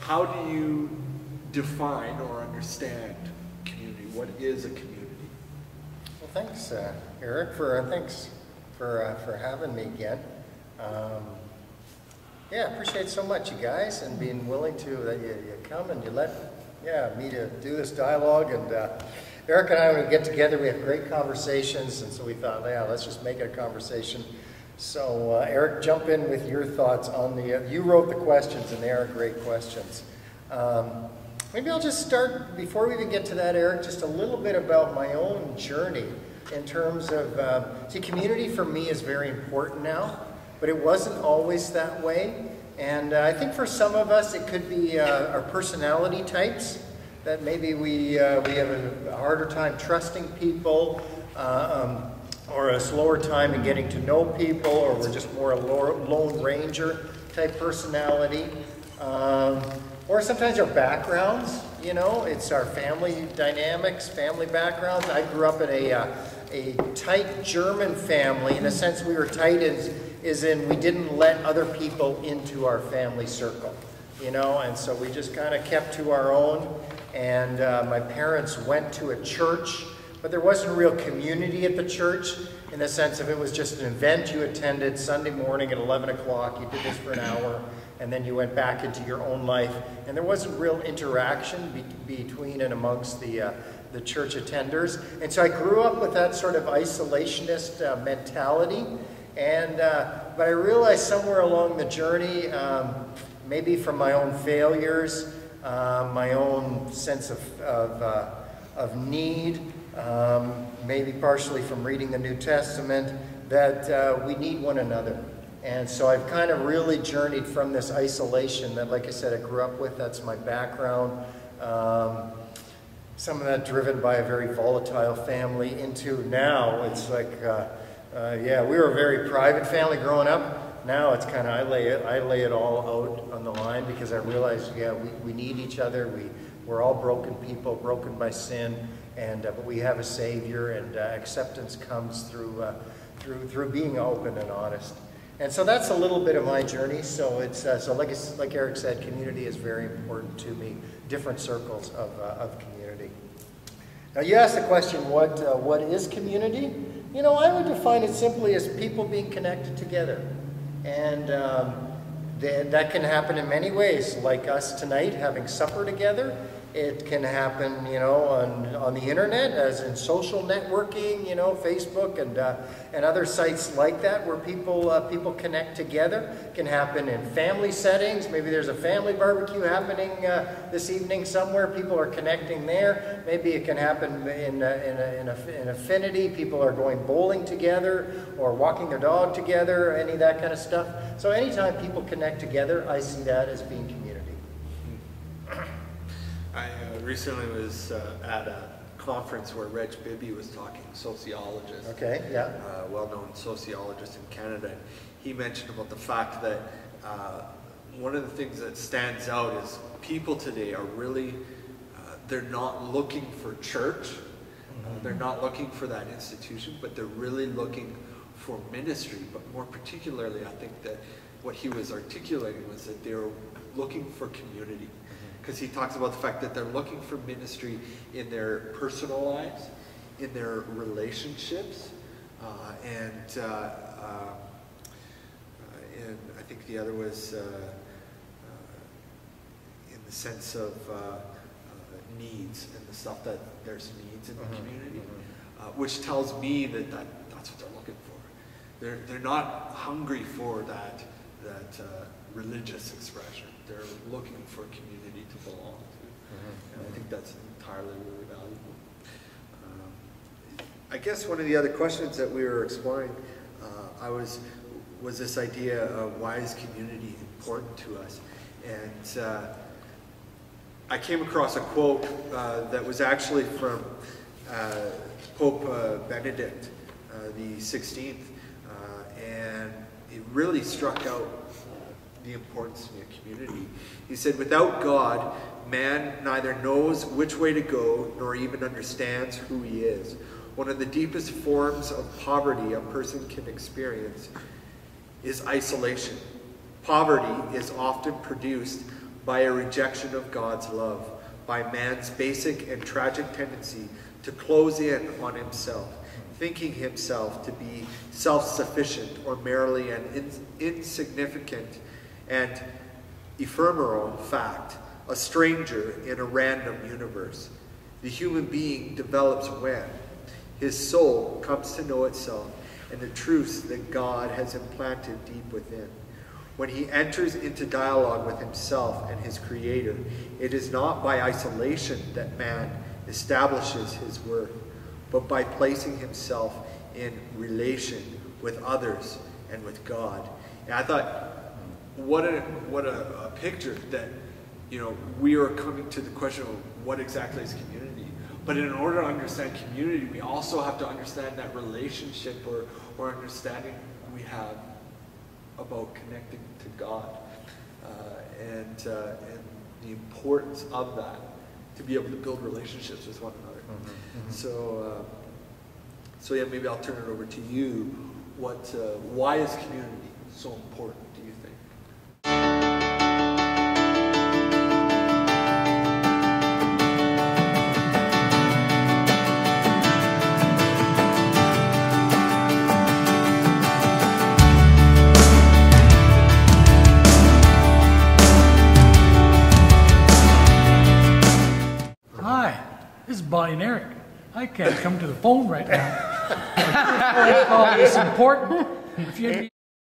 how do you define or understand community? What is a community? Well, thanks, Eric, thanks for having me again. Yeah, appreciate so much, you guys, and being willing to that you come and you let me to do this dialogue. And Eric and I, when we get together, we have great conversations, and so we thought, let's just make it a conversation. So Eric, jump in with your thoughts on the. You wrote the questions, and they are great questions. Maybe I'll just start before we even get to that, Eric, just a little bit about my own journey in terms of see, community for me is very important now. But it wasn't always that way, and I think for some of us it could be our personality types, that maybe we have a harder time trusting people, or a slower time in getting to know people, or we're just more a lone ranger type personality, or sometimes our backgrounds, it's our family dynamics, family backgrounds. I grew up in a tight German family, in the sense we were tight is in we didn't let other people into our family circle, and so we just kind of kept to our own. And my parents went to a church, but there wasn't a real community at the church, in the sense of it was just an event you attended Sunday morning at 11 o'clock, you did this for an hour, and then you went back into your own life. And there wasn't real interaction between and amongst the church attenders. And so I grew up with that sort of isolationist mentality. And but I realized somewhere along the journey, maybe from my own failures, my own sense of need, maybe partially from reading the New Testament, that we need one another. And so I've kind of really journeyed from this isolation that, like I said, I grew up with. That's my background. Some of that driven by a very volatile family, into now it's like, we were a very private family growing up. Now it's kind of, I lay it all out on the line, because I realize, we need each other. We're all broken people, broken by sin, and but we have a Savior, and acceptance comes through being open and honest. And so that's a little bit of my journey. So it's so like Eric said, community is very important to me. Different circles of community. Now you asked the question, what is community? I would define it simply as people being connected together. And that can happen in many ways, like us tonight having supper together. It can happen, on the internet, as in social networking, Facebook and other sites like that, where people connect together. It can happen in family settings. Maybe there's a family barbecue happening this evening somewhere. People are connecting there. Maybe it can happen in affinity. People are going bowling together or walking their dog together, any of that kind of stuff. So anytime people connect together, I see that as being community. I recently was at a conference where Reg Bibby was talking, sociologist. Okay, yeah. Well-known sociologist in Canada. He mentioned about the fact that one of the things that stands out is people today are really, they're not looking for church. They're not looking for that institution, but they're really looking for ministry. But more particularly, I think that what he was articulating was that they're looking for community. Because he talks about the fact that they're looking for ministry in their personal lives, in their relationships, and I think the other was in the sense of needs, and the stuff that there's needs in the community, which tells me that that's what they're looking for. They're not hungry for that religious expression. They're looking for community to belong to. And I think that's entirely really valuable. I guess one of the other questions that we were exploring was this idea of why is community important to us? And I came across a quote that was actually from Pope Benedict the 16th, and it really struck out the importance of a community. He said, "Without God, man neither knows which way to go nor even understands who he is. One of the deepest forms of poverty a person can experience is isolation. Poverty is often produced by a rejection of God's love, by man's basic and tragic tendency to close in on himself, thinking himself to be self-sufficient or merely an insignificant and ephemeral fact, a stranger in a random universe. The human being develops when his soul comes to know itself and the truths that God has implanted deep within. When he enters into dialogue with himself and his Creator, it is not by isolation that man establishes his worth, but by placing himself in relation with others and with God. And I thought, what a picture that, you know, we are coming to the question of what exactly is community. But in order to understand community, we also have to understand that relationship or understanding we have about connecting to God, and the importance of that, to be able to build relationships with one another. So yeah, maybe I'll turn it over to you. Why is community so important, do you think? Hi, this is Bonnie and Eric. I can't come to the phone right now. It's important. If you